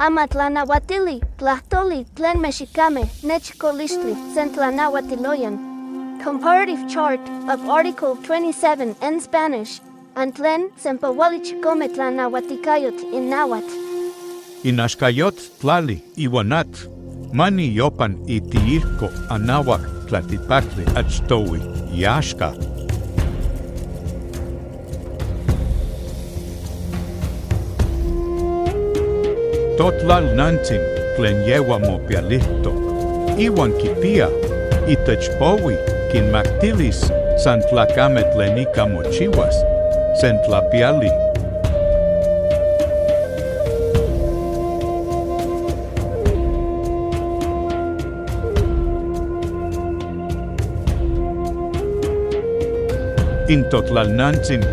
Amatlanahuatili, tlahtoli, tlen mexicameh, nechcolistli, sentlanahuatiloyan. Comparative chart of Article 27 in Spanish, and tlen sempawalichicometlanahuaticayot in Nahuatl. Inaxcayot tlali iwanat, mani yopan itiirco anahuac tlatipactli achtowi yaxca. Totlalnantzin tlen yeua mopialihtok, iwan kipia, itechpowi kinmaktilis san tlacameh tlen ika mochiuas, sen tlapiali. Intotlalnantzin